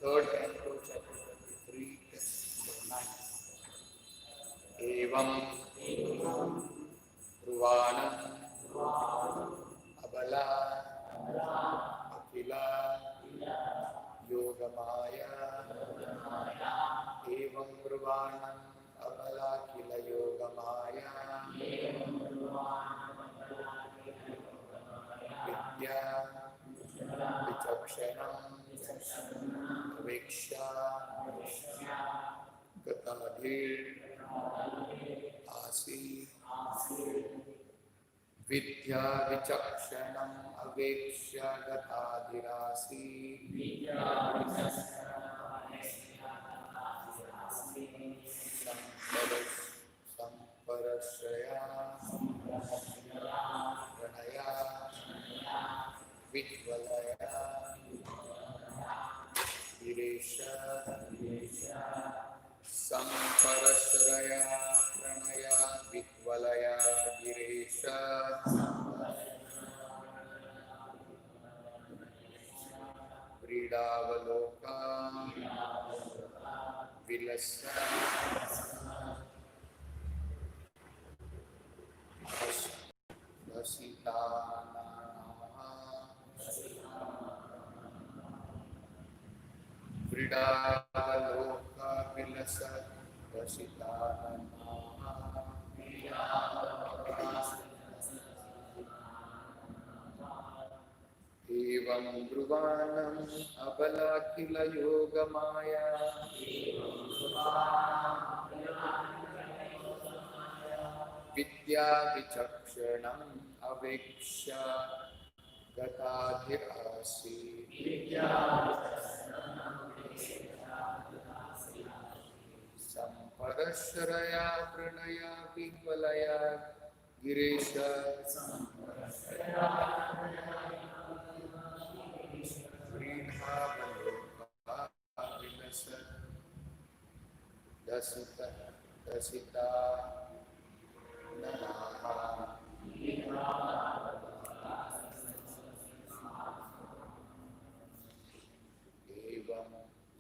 Third Canto, chapter 23, text number 9. Evaṁ bruvāṇam abalākhila-yogamāyā. Evaṁ bruvāṇam abalākhila-yogamāyā. Vidyā-vicakṣaṇam avekṣya gatādhir āsīt. Vidyā-vicakṣaṇam avekṣya gatādhir āsīt. Sampraśraya-praṇaya-vihvalayā gireṣad. Sampraśraya-praṇaya-vihvalayā gireṣad. vrīḍāvaloka-vilasad-dhasitānanāha. vrīḍāvaloka-vilasad-dhasitānanāha. Evaṁ bruvāṇam abalākhila-yogamāyā. Vidyā-vicakṣaṇam avekṣya gatādhir āsīt. Sampraśraya-praṇaya-vihvalayā gireṣad. vrīḍāvaloka-vilasad-dhasitānanāha.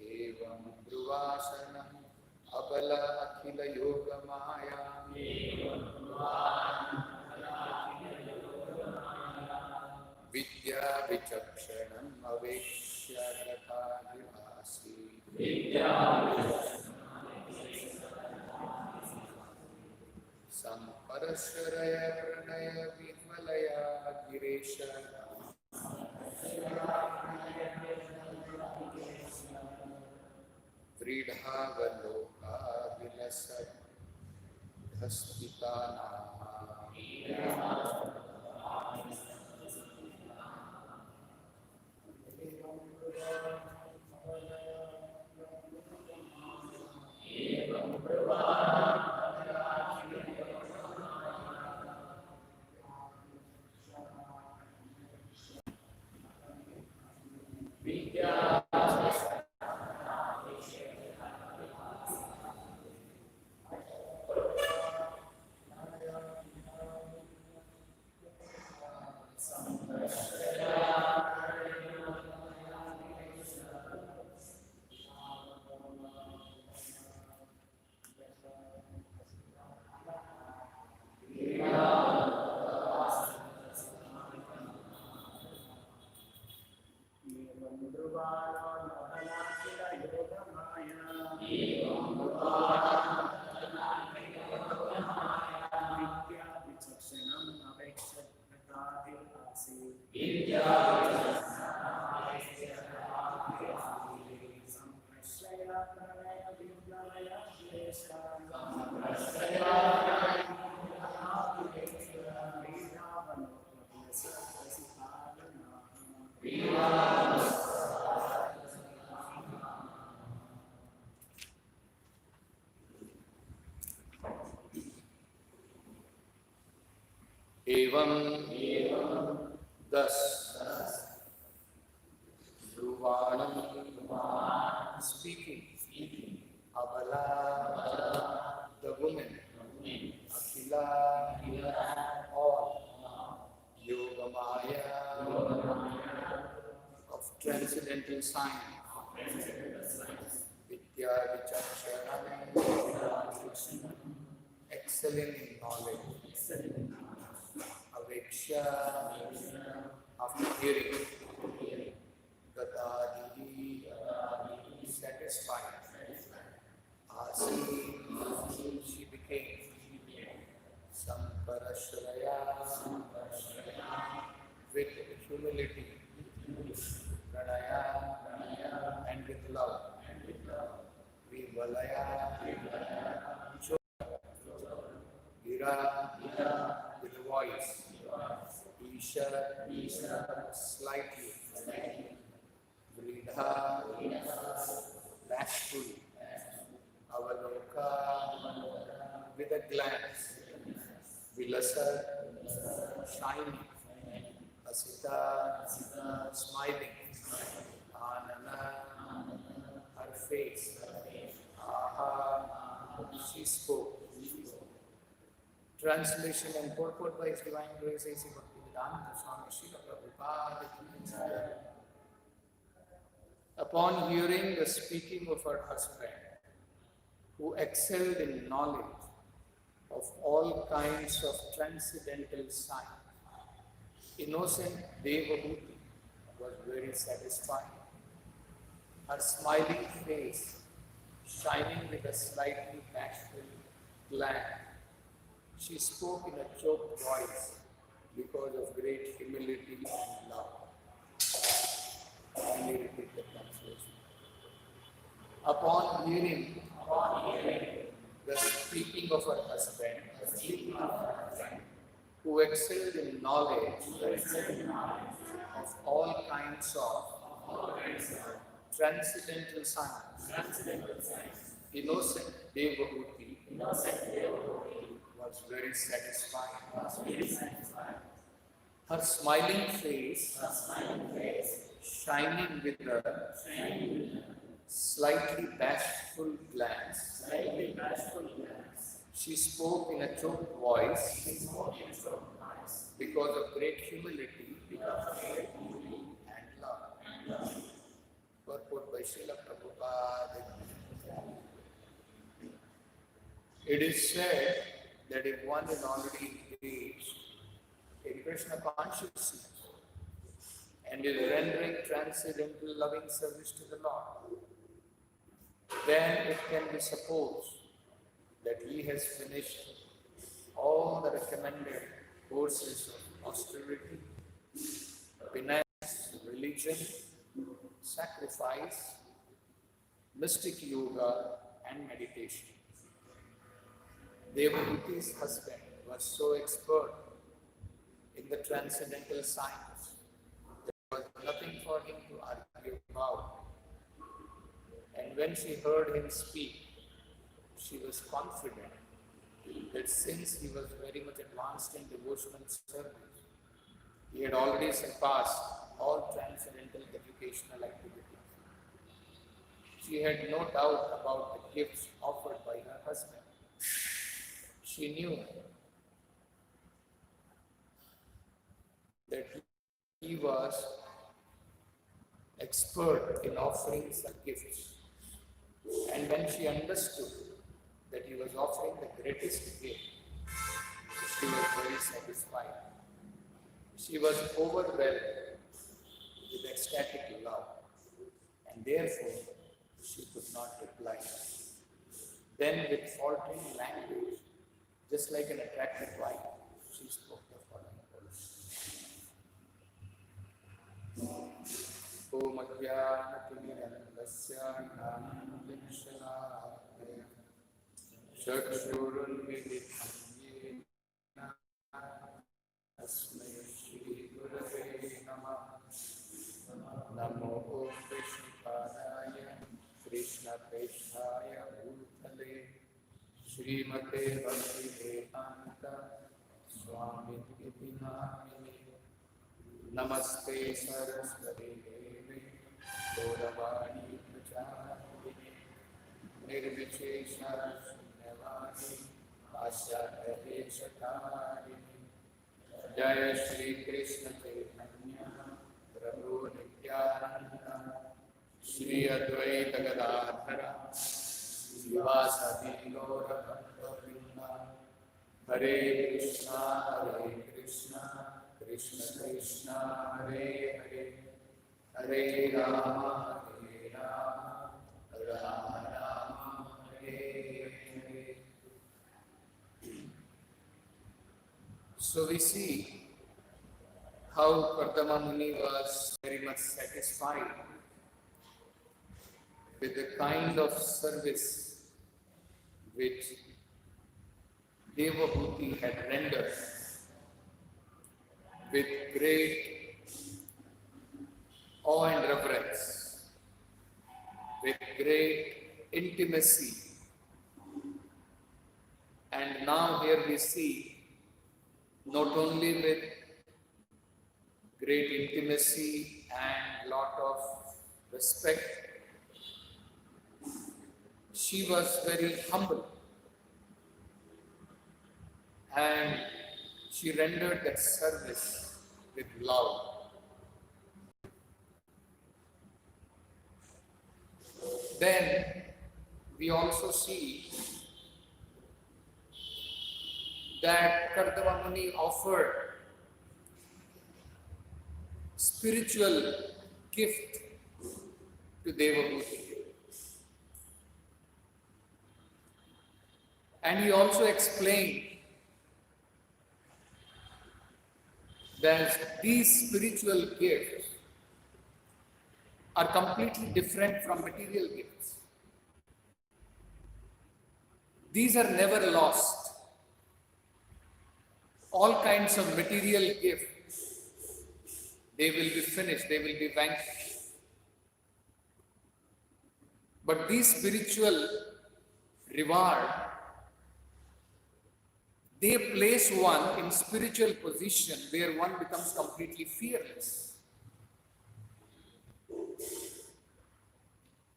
Evaṁ bruvāṣanam abalākhila-yogamāyā. Vidyā-vicakṣaṇam avekṣya gatādhir āsīt. Sampraśraya-praṇaya-vihvalayā gireṣad. vrīḍāvaloka-vilasad-dhasitānanāha. Evaṁ thus bruvāṇam speaking, abala the woman, akhila all, yogamāyā of transcendental science, vidyā-vicakṣaṇam, excelling in knowledge, avekṣya, after hearing, gatādhir, satisfied, āsīt, she became, sampraśraya-praṇaya, with humility, praṇaya, and with love, vrīḍāvaloka-vilasad-dhasitānanāha, with a voice, gireṣad, slightly, vrīḍā, bashful, avaloka, with a glance, vilasad, shining, āsīt, smiling, her face, she spoke. Translation and purport by His Divine Grace A.C. Srimad Bhagavatam SB. Upon hearing the speaking of her husband, who excelled in knowledge of all kinds of transcendental science, innocent Devahuti was very satisfied. Her smiling face, shining with a slightly bashful glance, she spoke in a choked voice because of great humility and love. Only repeat the translation. Upon hearing the speaking of her husband, who excelled in knowledge of all kinds of transcendental science, innocent Devahuti was very satisfied. Her smiling face, shining with a slightly bashful glance, she spoke in a choked voice because of great humility and love. Purport by Srila Prabhupada. It is said that if one is already engaged in Krishna consciousness and is rendering transcendental loving service to the Lord, then it can be supposed that he has finished all the recommended courses of austerity, penance, religion, sacrifice, mystic yoga, and meditation. Devahuti's husband was so expert in the transcendental science, there was nothing for him to argue about. And when she heard him speak, she was confident that since he was very much advanced in devotional service, he had already surpassed all transcendental educational activities. She had no doubt about the gifts offered by her husband. She knew that he was expert in offering such gifts. And when she understood that he was offering the greatest gift, she was very satisfied. She was overwhelmed with ecstatic love, and therefore she could not reply. Then with faltering language, just like an attractive wife, she spoke the following words. Om ajnana-timirandhasya gnāna-anjana-šalakaya chakshurunmilitam yena tasmai Shri Gurave Namah. Namo Om Vishnupadaya Krishna Preshthaya Bhutale Srimate Bhakti-vedanta Swamiti Namini Namaste Saraswati Deve Gauravani Pracharine Nirvichesha Shunyavani Asya-dheksha-karine Jaya Shri Krishna Chaitanya Prabhu Nityananda Shri Advaita Gatādhira Vivāsa-di-lora-bhakta-vrinda. Hare Krishna, Krishna Krishna, Hare Hare, Hare Rama, Rama Rama, Hare Hare. So we see how Kardama Muni was very much satisfied with the kind of service which Devabhuti had rendered with great awe and reverence, with great intimacy. And now here we see not only with great intimacy and lot of respect, she was very humble and she rendered that service with love. Then we also see that Kardama Muni offered spiritual gift to Devabhuti. And he also explained that these spiritual gifts are completely different from material gifts. These are never lost. All kinds of material gifts, they will be finished, they will be vanquished. But these spiritual reward, they place one in spiritual position where one becomes completely fearless.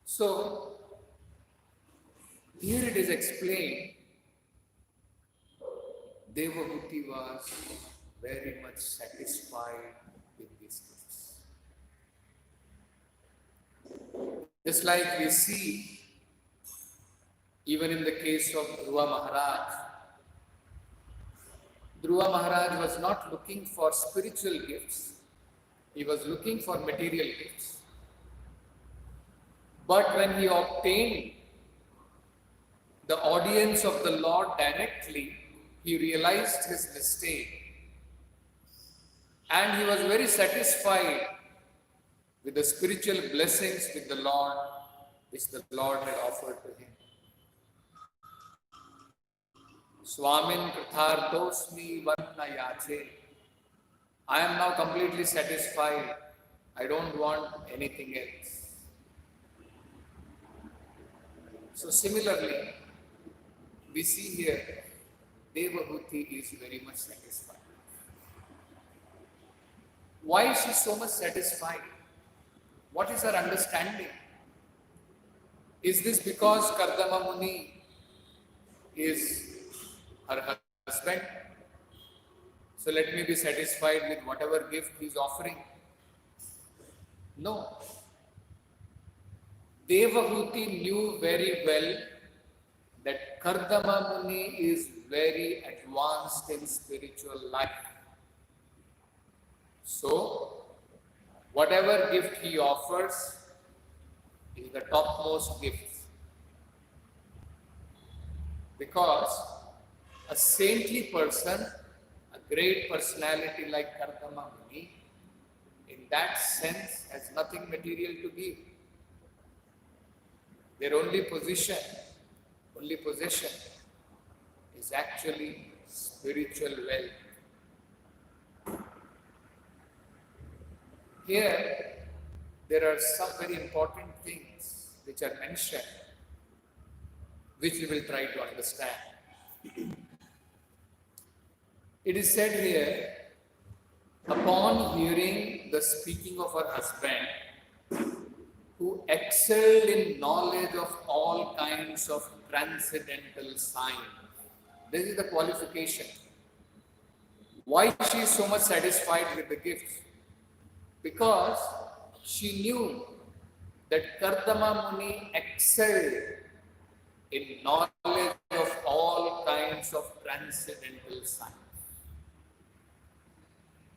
So, here it is explained, Devabhuti was very much satisfied with these gifts. Just like we see, even in the case of Dhruva Maharaj, Dhruva Maharaj was not looking for spiritual gifts, he was looking for material gifts. But when he obtained the audience of the Lord directly, he realized his mistake. And he was very satisfied with the spiritual blessings with the Lord, which the Lord had offered to him. Swamin Krithartosmi Varna Yache. I am now completely satisfied. I don't want anything else. So similarly, we see here, Devabhuti is very much satisfied. Why is she so much satisfied? What is her understanding? Is this because Kardama Muni is her husband? So let me be satisfied with whatever gift he is offering. No. Devabhuti knew very well that Kardama Muni is very advanced in spiritual life. So, whatever gift he offers is the topmost gift. Because a saintly person, a great personality like Kardama Muni, in that sense has nothing material to give. Their only possession is actually spiritual wealth. Here, there are some very important things which are mentioned, which we will try to understand. It is said here, upon hearing the speaking of her husband, who excelled in knowledge of all kinds of transcendental science. This is the qualification. Why she is so much satisfied with the gifts? Because she knew that Kardama Muni excelled in knowledge of all kinds of transcendental science.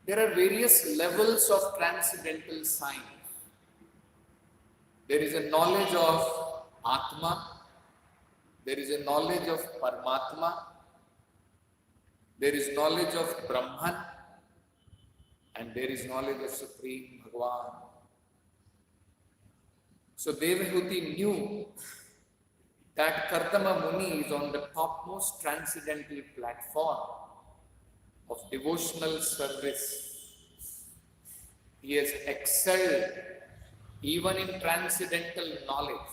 There are various levels of transcendental science. There is a knowledge of Atma, there is a knowledge of Paramatma, there is knowledge of Brahman, and there is knowledge of Supreme Bhagavan. So Devahuti knew that Kartama Muni is on the topmost transcendental platform of devotional service. He has excelled even in transcendental knowledge.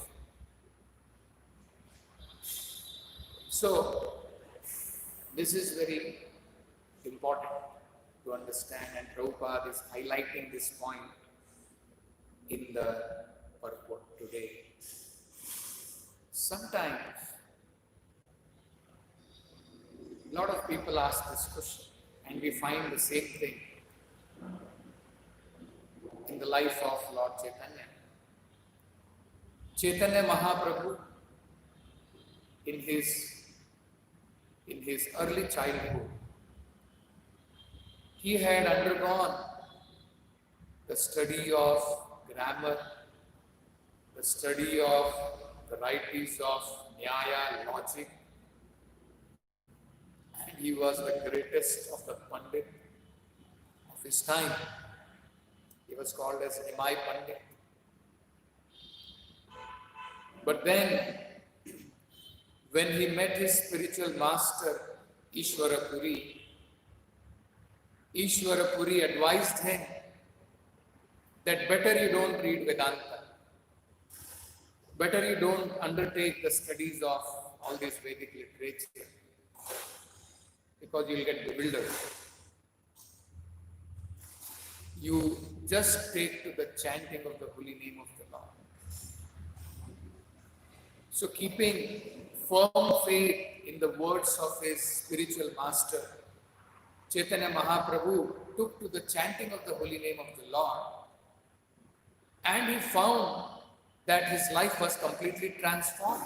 So, this is very important to understand, and Prabhupada is highlighting this point in the purport today. Sometimes, a lot of people ask this question, and we find the same thing in the life of Lord Chaitanya. Chaitanya Mahaprabhu, in his early childhood, he had undergone the study of grammar, the study of varieties of Nyaya, logic, and he was the greatest of the Pandit of his time. He was called as Nimai Pandit. But then, when he met his spiritual master, Ishwarapuri advised him that better you don't read Vedanta, better you don't undertake the studies of all this Vedic literature, because you'll get bewildered. You just take to the chanting of the holy name of the Lord. So keeping firm faith in the words of his spiritual master, Chaitanya Mahaprabhu took to the chanting of the holy name of the Lord, and he found that his life was completely transformed.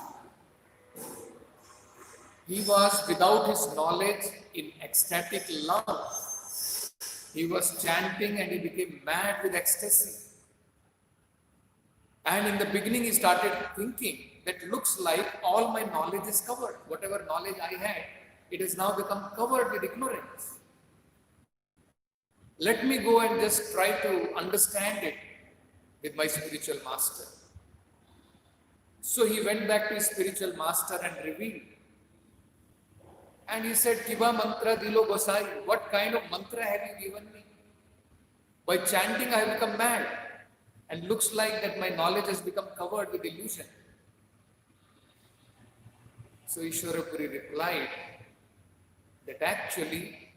He was, without his knowledge, in ecstatic love. He was chanting and he became mad with ecstasy. And in the beginning he started thinking that looks like all my knowledge is covered. Whatever knowledge I had, it has now become covered with ignorance. Let me go and just try to understand it with my spiritual master. So he went back to his spiritual master and revealed. And he said, Kiva mantra dilo gosai, what kind of mantra have you given me? By chanting I have become mad, and looks like that my knowledge has become covered with illusion. So Ishwarapuri replied that actually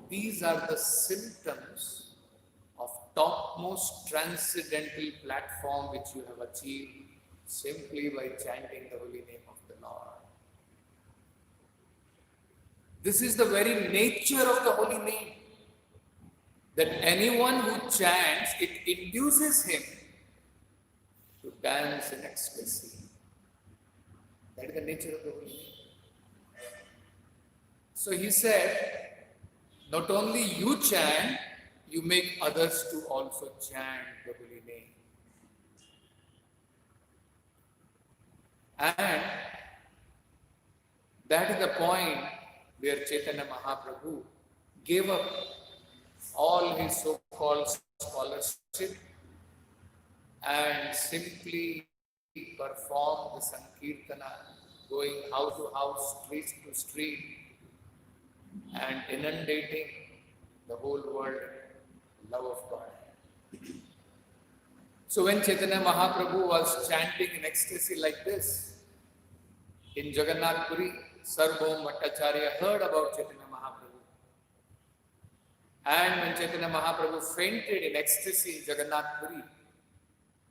these are the symptoms of topmost transcendental platform which you have achieved simply by chanting the holy name of the Lord. This is the very nature of the holy name, that anyone who chants, it induces him to dance in ecstasy. That is the nature of the holy name. So he said, not only you chant, you make others to also chant the holy name. And that is the point where Chaitanya Mahaprabhu gave up all his so-called scholarship and simply performed the Sankirtana, going house to house, street to street, and inundating the whole world with love of God. So when Chaitanya Mahaprabhu was chanting in ecstasy like this, in Jagannath Puri, Sarvabhauma Bhattacharya heard about Chaitanya Mahaprabhu. And when Chaitanya Mahaprabhu fainted in ecstasy in Jagannath Puri,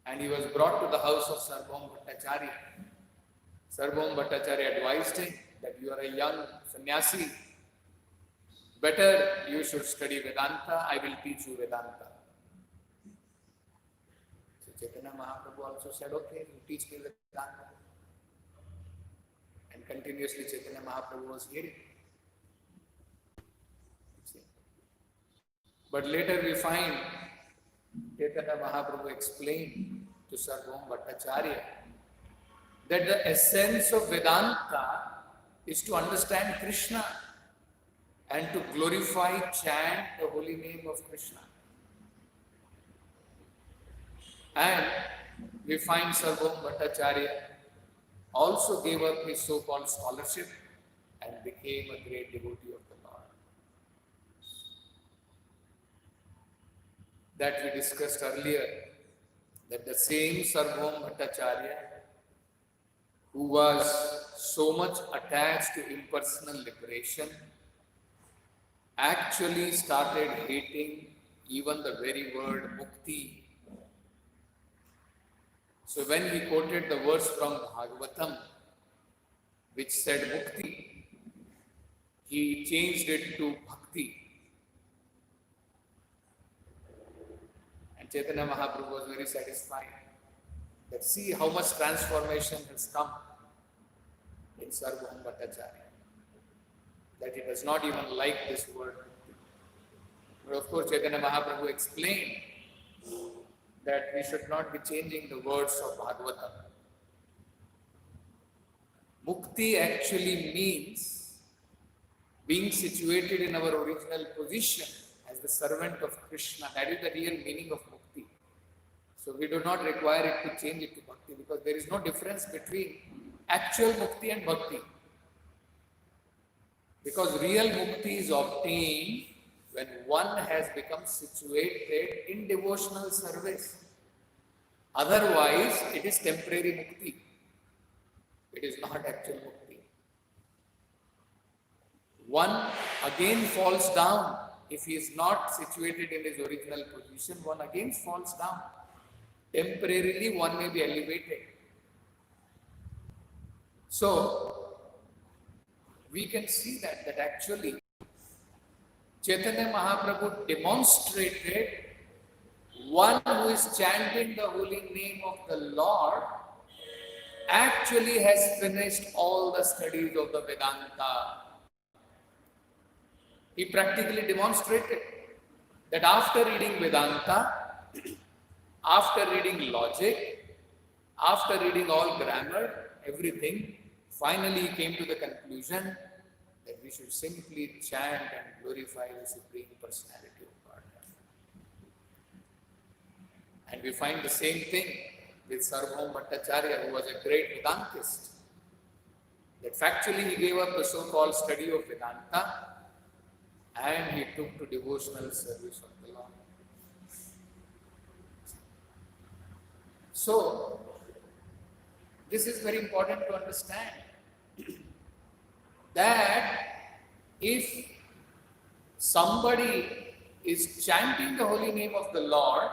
and he was brought to the house of Sarvabhauma Bhattacharya, Sarvabhauma Bhattacharya advised him that you are a young sannyasi, better you should study Vedanta, I will teach you Vedanta. So Chaitanya Mahaprabhu also said, okay, you teach me Vedanta. continuously Chaitanya Mahaprabhu was hearing. But later we find Chaitanya Mahaprabhu explained to Sarvabhauma Bhattacharya that the essence of Vedanta is to understand Krishna and to glorify, chant the holy name of Krishna. And we find Sarvabhauma Bhattacharya also gave up his so-called scholarship and became a great devotee of the Lord. That we discussed earlier, that the same Sarvabhauma Bhattacharya, who was so much attached to impersonal liberation, actually started hating even the very word mukti. So when he quoted the verse from Bhagavatam, which said mukti, he changed it to bhakti. And Chaitanya Mahaprabhu was very satisfied that see how much transformation has come in Sarvabhauma Bhattacharya, that he does not even like this word. But of course Chaitanya Mahaprabhu explained that we should not be changing the words of Bhagavatam. Mukti actually means being situated in our original position as the servant of Krishna. That is the real meaning of mukti. So we do not require it to change it to bhakti, because there is no difference between actual mukti and bhakti. Because real mukti is obtained when one has become situated in devotional service. Otherwise, it is temporary mukti. It is not actual mukti. One again falls down. If he is not situated in his original position, one again falls down. Temporarily, one may be elevated. So, we can see that actually Chaitanya Mahaprabhu demonstrated one who is chanting the holy name of the Lord actually has finished all the studies of the Vedanta. He practically demonstrated that after reading Vedanta, after reading logic, after reading all grammar, everything, finally he came to the conclusion that we should simply chant and glorify the Supreme Personality of God. And we find the same thing with Sarvabhauma Bhattacharya, who was a great Vedantist. That factually he gave up the so-called study of Vedanta and he took to devotional service of the Lord. So, this is very important to understand, that if somebody is chanting the holy name of the Lord,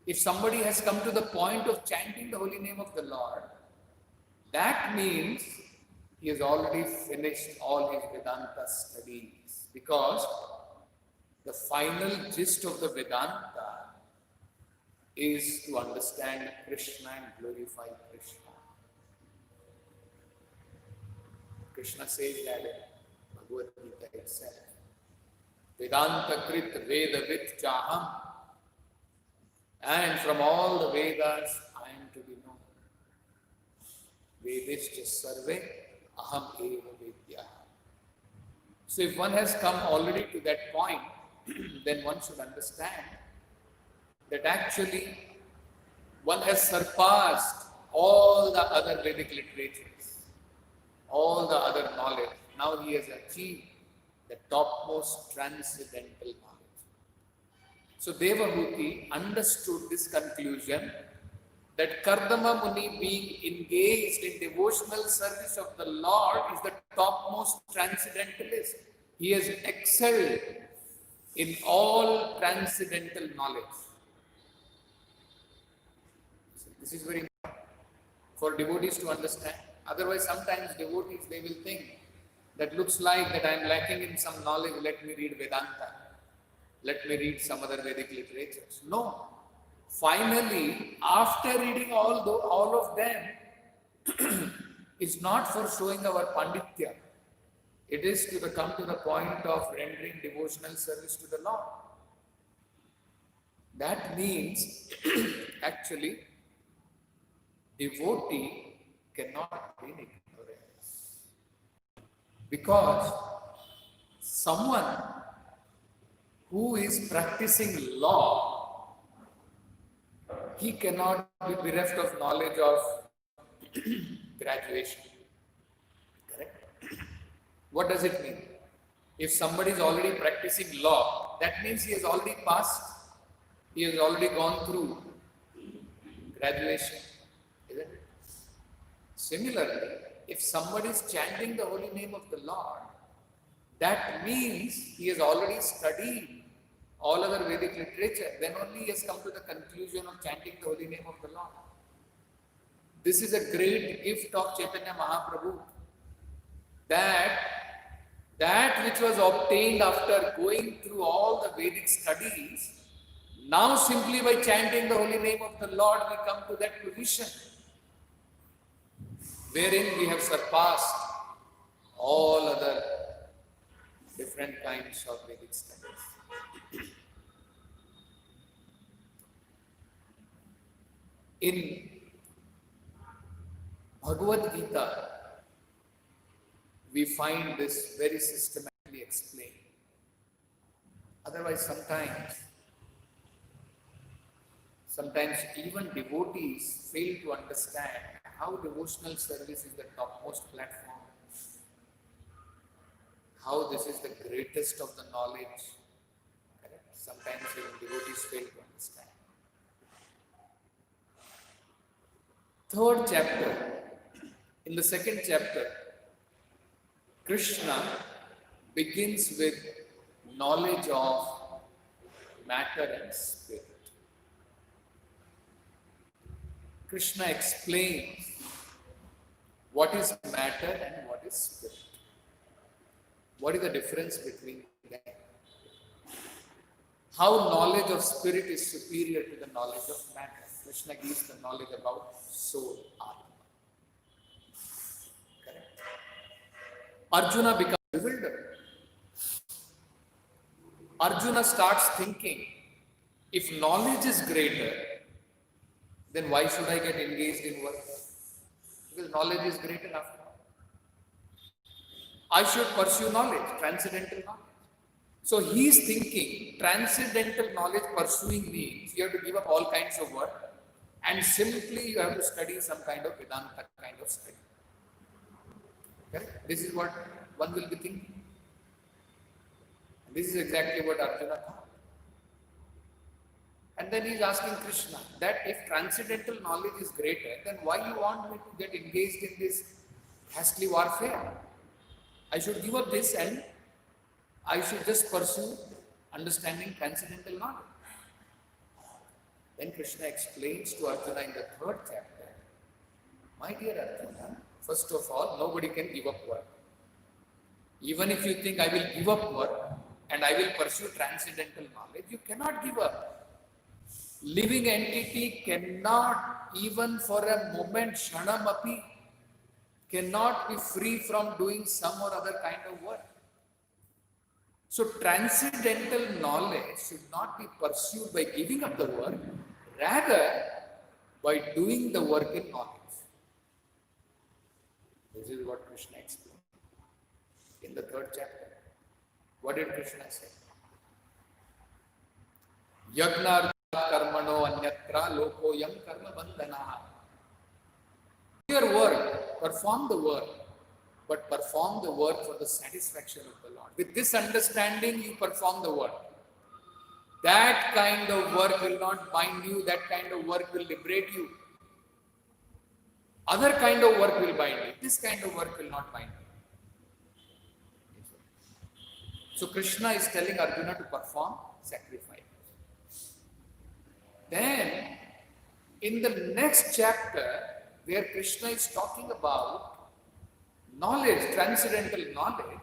if somebody has come to the point of chanting the holy name of the Lord, that means he has already finished all his Vedanta studies, because the final gist of the Vedanta is to understand Krishna and glorify Krishna. Krishna says that in Bhagavad Gita itself. Vedanta krit veda-vicakṣaṇam. And from all the Vedas, I am to be known. Vedischa sarve aham eva vidyā. So if one has come already to that point, then one should understand that actually one has surpassed all the other Vedic literatures, all the other knowledge. Now he has achieved the topmost transcendental knowledge. So Devahuti understood this conclusion that Kardama Muni, being engaged in devotional service of the Lord, is the topmost transcendentalist. He has excelled in all transcendental knowledge. So this is very important for devotees to understand. Otherwise, sometimes devotees, they will think that looks like that I am lacking in some knowledge, let me read Vedanta. Let me read some other Vedic literatures. No. Finally, after reading all of them, is not for showing our panditya. It is to come to the point of rendering devotional service to the Lord. That means actually devotee cannot be in ignorance. Because someone who is practicing law, he cannot be bereft of knowledge of graduation. Correct? What does it mean? If somebody is already practicing law, that means he has already passed, he has already gone through graduation, isn't it? Similarly, if somebody is chanting the holy name of the Lord, that means he has already studied all other Vedic literature, then only he has come to the conclusion of chanting the holy name of the Lord. This is a great gift of Chaitanya Mahaprabhu, that which was obtained after going through all the Vedic studies, now simply by chanting the holy name of the Lord, we come to that position wherein we have surpassed all other different kinds of Vedic studies. In Bhagavad Gita, we find this very systematically explained. Otherwise, sometimes even devotees fail to understand how devotional service is the topmost platform, how this is the greatest of the knowledge. Correct? Sometimes even devotees fail to understand. Third chapter, in the second chapter, Krishna begins with knowledge of matter and spirit. Krishna explains what is matter and what is spirit. What is the difference between them? How knowledge of spirit is superior to the knowledge of matter. Krishna gives the knowledge about soul, Atma. Correct? Arjuna becomes bewildered. Arjuna starts thinking, if knowledge is greater, then why should I get engaged in work? Because knowledge is greater after all. I should pursue knowledge, transcendental knowledge. So he is thinking, transcendental knowledge pursuing means you have to give up all kinds of work and simply you have to study some kind of Vedanta kind of study. Correct? This is what one will be thinking. And this is exactly what Arjuna thought. And then he is asking Krishna that if transcendental knowledge is greater, then why you want me to get engaged in this ghastly warfare? I should give up this and I should just pursue understanding transcendental knowledge. Then Krishna explains to Arjuna in the third chapter, my dear Arjuna, first of all, nobody can give up work. Even if you think I will give up work and I will pursue transcendental knowledge, you cannot give up. Living entity cannot, even for a moment, kshanam api, cannot be free from doing some or other kind of work. So transcendental knowledge should not be pursued by giving up the work, rather by doing the work in knowledge. This is what Krishna explained in the third chapter. What did Krishna say? Yagna karmano anyatra lokoyam karma bandhanaha. Do your work, perform the work, but perform the work for the satisfaction of the Lord. With this understanding, you perform the work. That kind of work will not bind you, that kind of work will liberate you. Other kind of work will bind you. This kind of work will not bind you. So Krishna is telling Arjuna to perform sacrifice. Then, in the next chapter, where Krishna is talking about knowledge, transcendental knowledge,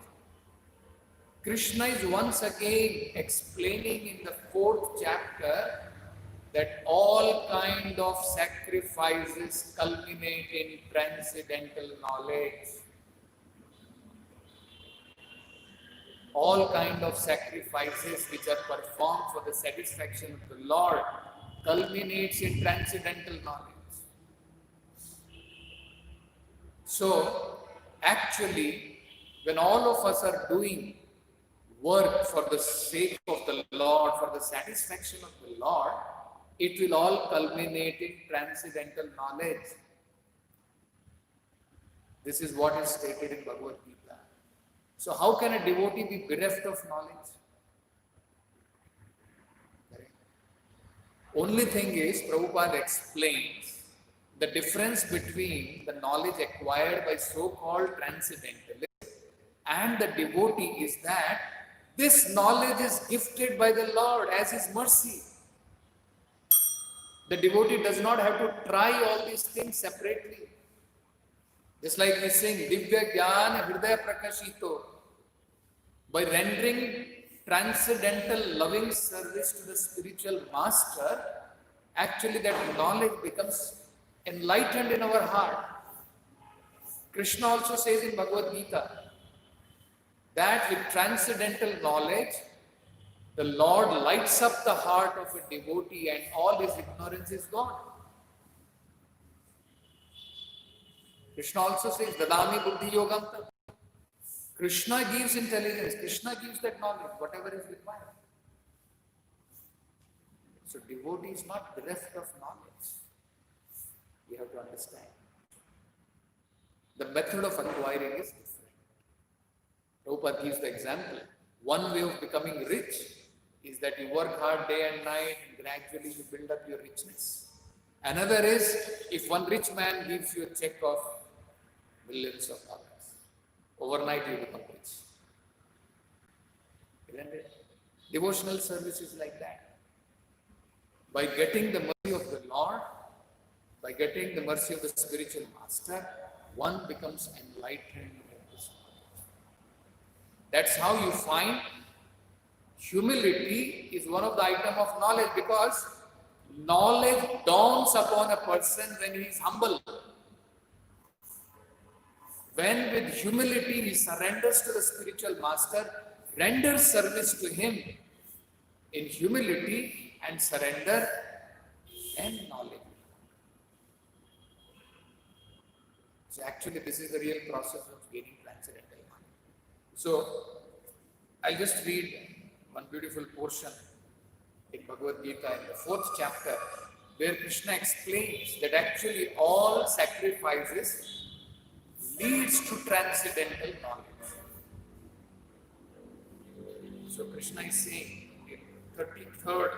Krishna is once again explaining in the fourth chapter that all kind of sacrifices culminate in transcendental knowledge. All kind of sacrifices which are performed for the satisfaction of the Lord culminates in transcendental knowledge. So, actually, when all of us are doing work for the sake of the Lord, for the satisfaction of the Lord, it will all culminate in transcendental knowledge. This is what is stated in Bhagavad Gita. So how can a devotee be bereft of knowledge? Only thing is, Prabhupada explains the difference between the knowledge acquired by so-called transcendentalists and the devotee is that this knowledge is gifted by the Lord as His mercy. The devotee does not have to try all these things separately. Just like we sing, vidyā-vicakṣaṇam, by rendering transcendental loving service to the spiritual master, actually that knowledge becomes enlightened in our heart. Krishna also says in Bhagavad Gita that with transcendental knowledge, the Lord lights up the heart of a devotee and all his ignorance is gone. Krishna also says, Dadami buddhi yogam. Krishna gives intelligence, Krishna gives that knowledge, whatever is required. So devotee is not bereft of knowledge. We have to understand. The method of acquiring is different. Prabhupada gives the example. One way of becoming rich is that you work hard day and night and gradually you build up your richness. Another is if one rich man gives you a check of millions of dollars. Overnight you become rich. Isn't it? Devotional service is like that. By getting the mercy of the Lord, by getting the mercy of the spiritual master, one becomes enlightened in this knowledge. That's how you find humility is one of the items of knowledge, because knowledge dawns upon a person when he is humble. When with humility he surrenders to the spiritual master, renders service to him in humility and surrender and knowledge. So actually this is the real process of gaining transcendental knowledge. So I'll just read one beautiful portion in Bhagavad Gita in the 4th chapter, where Krishna explains that actually all sacrifices leads to transcendental knowledge. So Krishna is saying in 33rd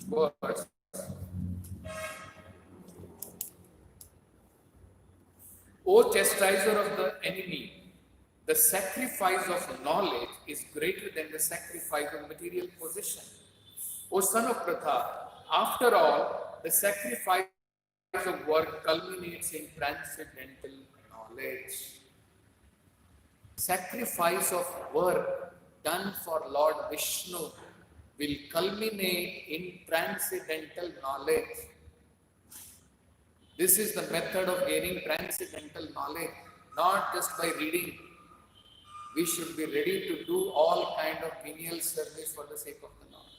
verse, O chastiser of the enemy, the sacrifice of knowledge is greater than the sacrifice of material possession. O son of Pratha, after all, the sacrifice of work culminates in transcendental knowledge. Sacrifice of work done for Lord Vishnu will culminate in transcendental knowledge. This is the method of gaining transcendental knowledge, not just by reading. We should be ready to do all kind of menial service for the sake of the Lord.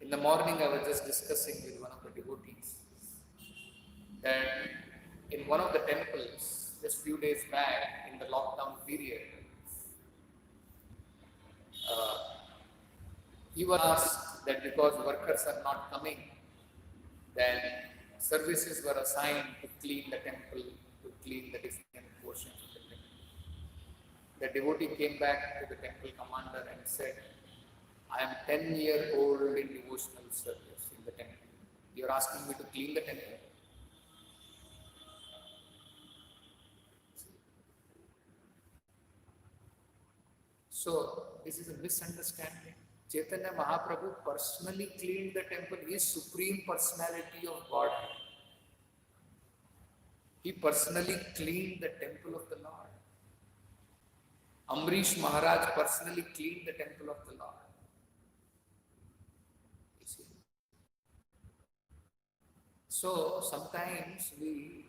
In the morning, I was just discussing with one of the devotees that in one of the temples, just few days back, in the lockdown period, he was asked that because workers are not coming, then services were assigned to clean the temple, to clean the different portions of the temple. The devotee came back to the temple commander and said, I am 10-year-old in devotional service in the temple. You are asking me to clean the temple? So, this is a misunderstanding. Chaitanya Mahaprabhu personally cleaned the temple. He is Supreme Personality of God. He personally cleaned the temple of the Lord. Amrish Maharaj personally cleaned the temple of the Lord. You see? So sometimes we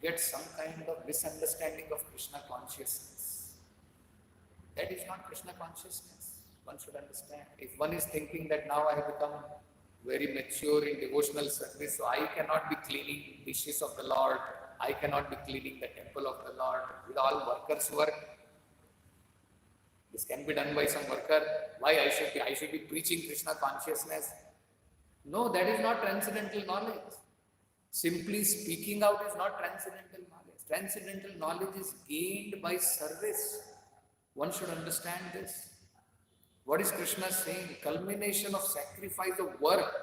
get some kind of misunderstanding of Krishna consciousness. That is not Krishna consciousness. One should understand. If one is thinking that now I have become very mature in devotional service, so I cannot be cleaning dishes of the Lord, I cannot be cleaning the temple of the Lord, with all workers' work. This can be done by some worker. Why I should be preaching Krishna consciousness? No, that is not transcendental knowledge. Simply speaking out is not transcendental knowledge. Transcendental knowledge is gained by service. One should understand this. What is Krishna saying? Culmination of sacrifice of work.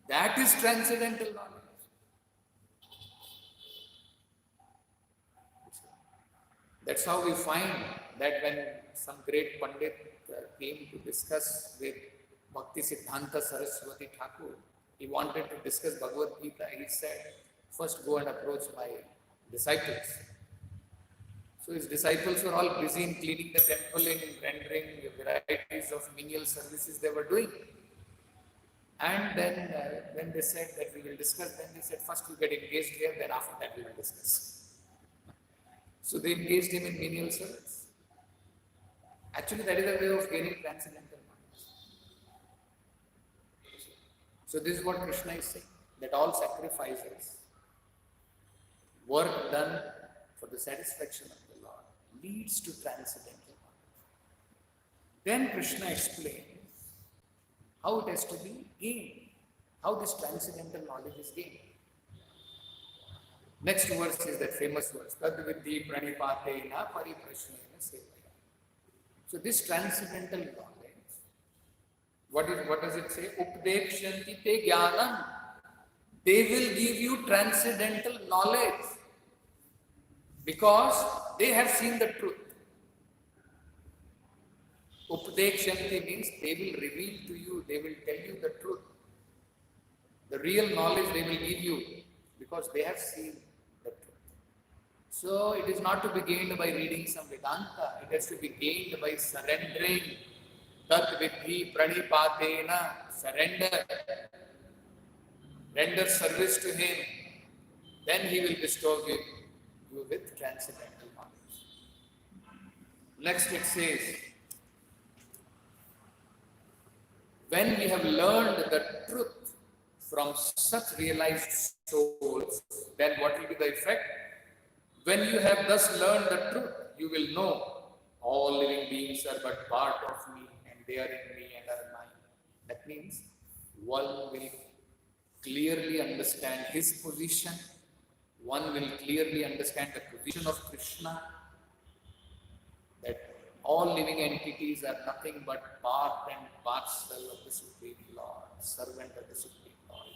That is transcendental knowledge. That's how we find that when some great Pandit came to discuss with Bhakti Siddhanta Saraswati Thakur, he wanted to discuss Bhagavad Gita. He said, first go and approach my disciples. So his disciples were all busy in cleaning the temple, in rendering varieties of menial services they were doing. And then when they said that we will discuss, then they said, first you get engaged here, then after that we will discuss. So they engaged him in menial service. Actually, that is a way of gaining transcendental knowledge. So this is what Krishna is saying, that all sacrifices, work done for the satisfaction of the Lord, leads to transcendental knowledge. Then Krishna explains how it has to be gained, how this transcendental knowledge is gained. Next verse is that famous verse, tad viddhi pranipatena pariprashnena sevaya. So this transcendental knowledge, what does it say? Updekshanti te jnanam. They will give you transcendental knowledge because they have seen the truth. Updekshanti means they will reveal to you, they will tell you the truth. The real knowledge they will give you because they have seen the truth. So it is not to be gained by reading some Vedanta, it has to be gained by surrendering. Tat vidhi pranipatena, surrender. Render service to him, then he will bestow you with transcendental knowledge. Next it says, when we have learned the truth from such realized souls, then what will be the effect? When you have thus learned the truth, you will know all living beings are but part of me and they are in me and are mine. That means one will clearly understand his position, one will clearly understand the position of Krishna, that all living entities are nothing but part and parcel of the Supreme Lord, servant of the Supreme Lord.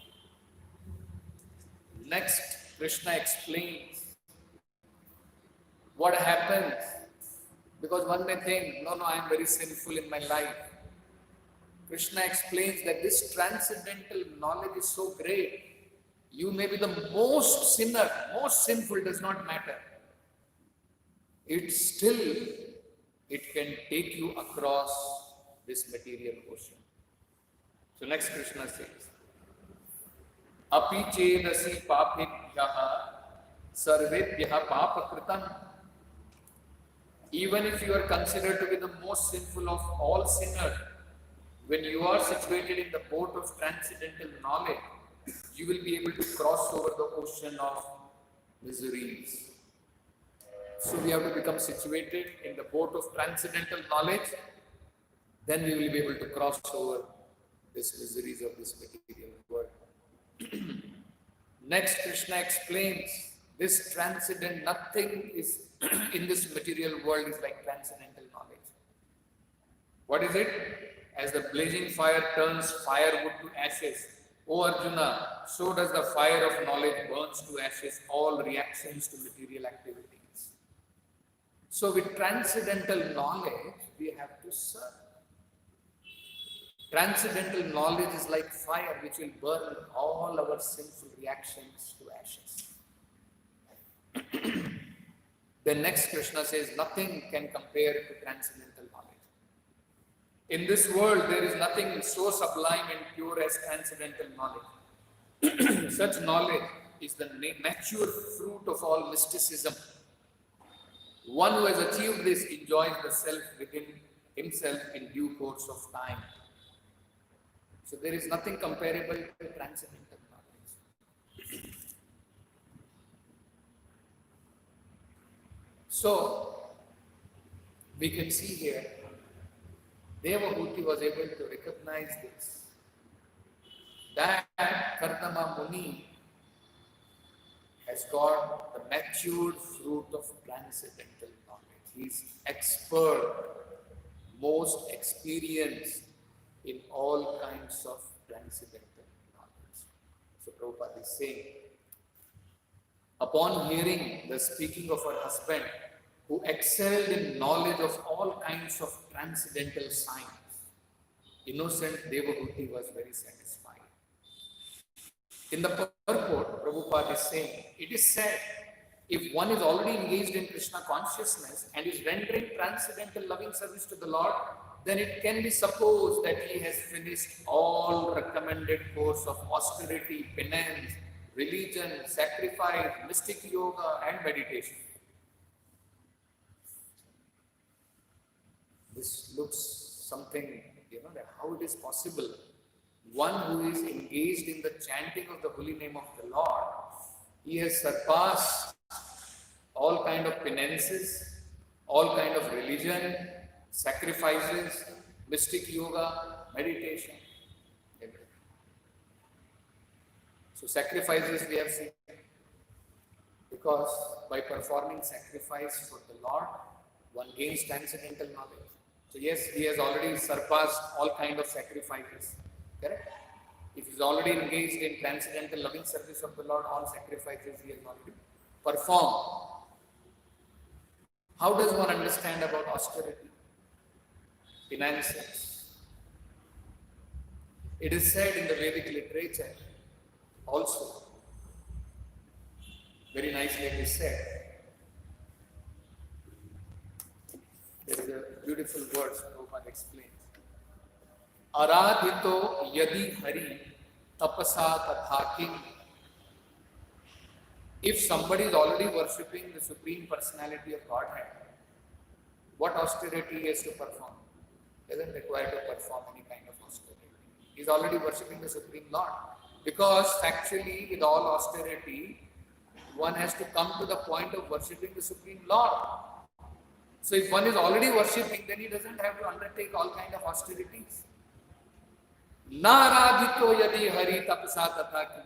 Next, Krishna explains what happens, because one may think, no, I am very sinful in my life. Krishna explains that this transcendental knowledge is so great. You may be the most sinner, most sinful, does not matter. It can take you across this material ocean. So next Krishna says, Api chedasi papibhyaha sarvebhyaha papakritam. Even if you are considered to be the most sinful of all sinners, when you are situated in the boat of transcendental knowledge, you will be able to cross over the ocean of miseries. So we have to become situated in the boat of transcendental knowledge, then we will be able to cross over these miseries of this material world. Next, Krishna explains this transcendent, nothing is in this material world is like transcendental knowledge. What is it? As the blazing fire turns firewood to ashes, O Arjuna, so does the fire of knowledge burns to ashes all reactions to material activities. So with transcendental knowledge, we have to serve. Transcendental knowledge is like fire which will burn all our sinful reactions to ashes. Then next Krishna says, nothing can compare to transcendental knowledge. In this world, there is nothing so sublime and pure as transcendental knowledge. Such knowledge is the mature fruit of all mysticism. One who has achieved this enjoys the self within himself in due course of time. So there is nothing comparable to transcendental knowledge. So we can see here, Devahuti was able to recognize this, that Kardama Muni has got the matured fruit of transcendental knowledge. He is expert, most experienced in all kinds of transcendental knowledge. So Prabhupada is saying, upon hearing the speaking of her husband, who excelled in knowledge of all kinds of transcendental science, innocent Devahuti was very satisfied. In the purport, Prabhupada is saying, it is said, if one is already engaged in Krishna consciousness and is rendering transcendental loving service to the Lord, then it can be supposed that he has finished all recommended course of austerity, penance, religion, sacrifice, mystic yoga and meditation. This looks something, that how it is possible. One who is engaged in the chanting of the holy name of the Lord, he has surpassed all kind of penances, all kind of religion, sacrifices, mystic yoga, meditation, everything. So sacrifices we have seen, because by performing sacrifice for the Lord, one gains transcendental knowledge. So yes, he has already surpassed all kind of sacrifices. Correct? If he is already engaged in transcendental loving service of the Lord, all sacrifices he has already performed. How does one understand about austerity? Penances. It is said in the Vedic literature also, very nicely it is said. There is a beautiful verse Prabhupada explains. Aradhito yadi hari tapasa tathakim. If somebody is already worshipping the Supreme Personality of Godhead, what austerity he has to perform? Doesn't require to perform any kind of austerity. He is already worshipping the Supreme Lord. Because factually, with all austerity, one has to come to the point of worshipping the Supreme Lord. So if one is already worshipping, then he doesn't have to undertake all kind of austerities. Naradhito yadi hari tapasa tathakim.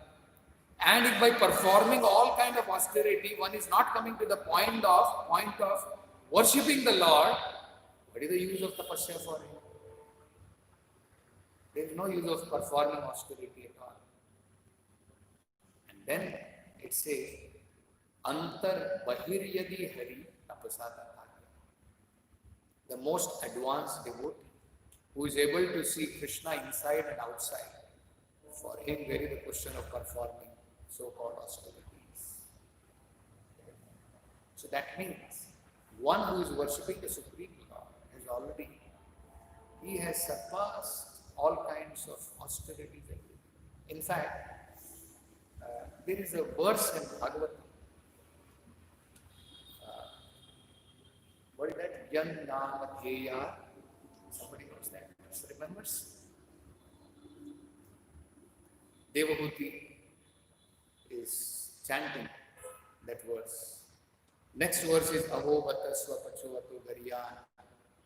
And if by performing all kind of austerity, one is not coming to the point of worshipping the Lord, what is the use of tapasya for him? There is no use of performing austerity at all. And then it says, Antar bahir yadi hari tapasa tathakim. The most advanced devotee, who is able to see Krishna inside and outside, for him there is the question of performing so-called austerities. So that means one who is worshipping the Supreme Lord he has surpassed all kinds of austerities. In fact, there is a verse in Bhagavatam. What is that? Yan nama dheya. Somebody knows that? Remembers? Devahuti is chanting that verse. Next verse is Aho vata swapachuvatu gariyan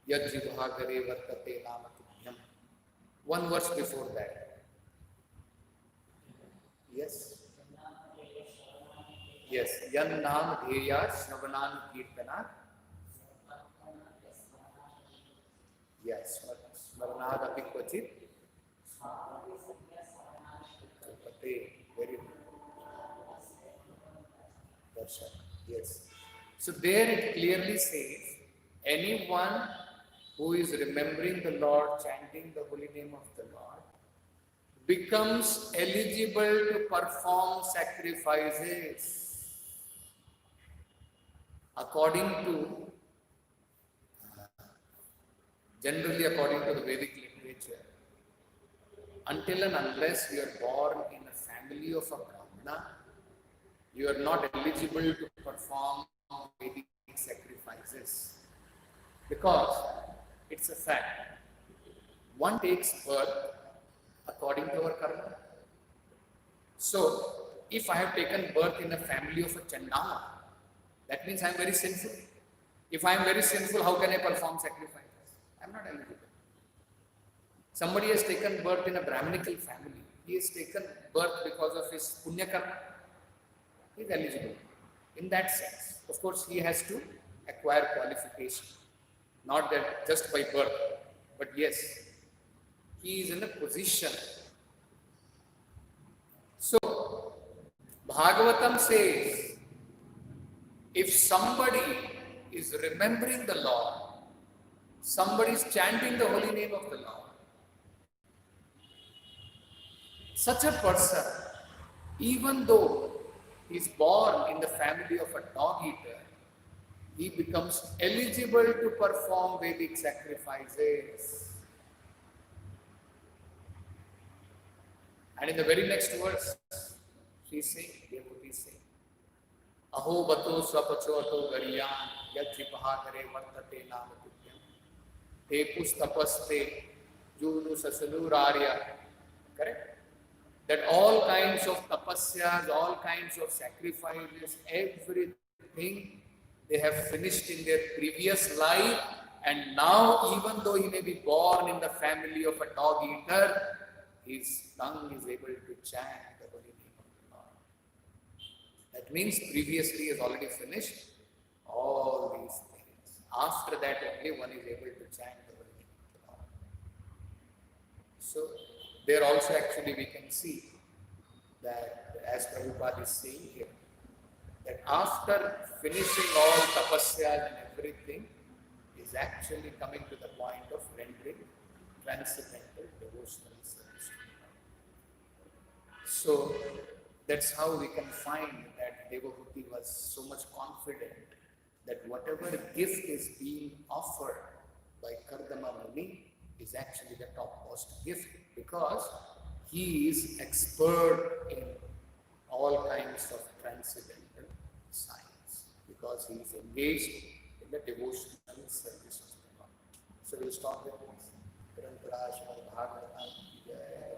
yajjibhagare vartate namatubhyam. One verse before that. Yes? Yes. Yan nam dheya shravanam kirtana. Yes. Smaranad apikvachit. Very good. Yes. So there it clearly says, anyone who is remembering the Lord, chanting the holy name of the Lord, becomes eligible to perform sacrifices according to, generally according to the Vedic literature. Until and unless we are born in a family of a Brahmana, you are not eligible to perform Vedic sacrifices. Because it's a fact. One takes birth according to our karma. So, if I have taken birth in a family of a Chandala, that means I am very sinful. If I am very sinful, how can I perform sacrifices? I am not eligible. Somebody has taken birth in a Brahminical family. He has taken birth because of his punya karma. He is eligible. In that sense, of course, he has to acquire qualification. Not that just by birth, but yes, he is in a position. So, Bhagavatam says, if somebody is remembering the Lord, somebody is chanting the holy name of the Lord, such a person, even though he is born in the family of a dog eater, he becomes eligible to perform Vedic sacrifices. And in the very next verse, she is saying, devotee is saying, Aho bato swapacho ato gariyam yajjipaha kare vartate nama tutyam te pustapaste junu sasalurarya. Correct? That all kinds of tapasyas, all kinds of sacrifices, everything they have finished in their previous life, and now even though he may be born in the family of a dog eater, his tongue is able to chant the holy name of the Lord. That means previously he has already finished all these things. After that only one is able to chant the holy name of the Lord. So there also actually we can see that, as Prabhupada is saying here, that after finishing all tapasyas and everything, is actually coming to the point of rendering transcendental devotional service. So that's how we can find that Devabhuti was so much confident that whatever gift is being offered by Kardama Muni is actually the topmost gift, because he is expert in all kinds of transcendental science, because he is engaged in the devotional service of the Lord. So we'll stop with this. Srimad Bhagavatam SB.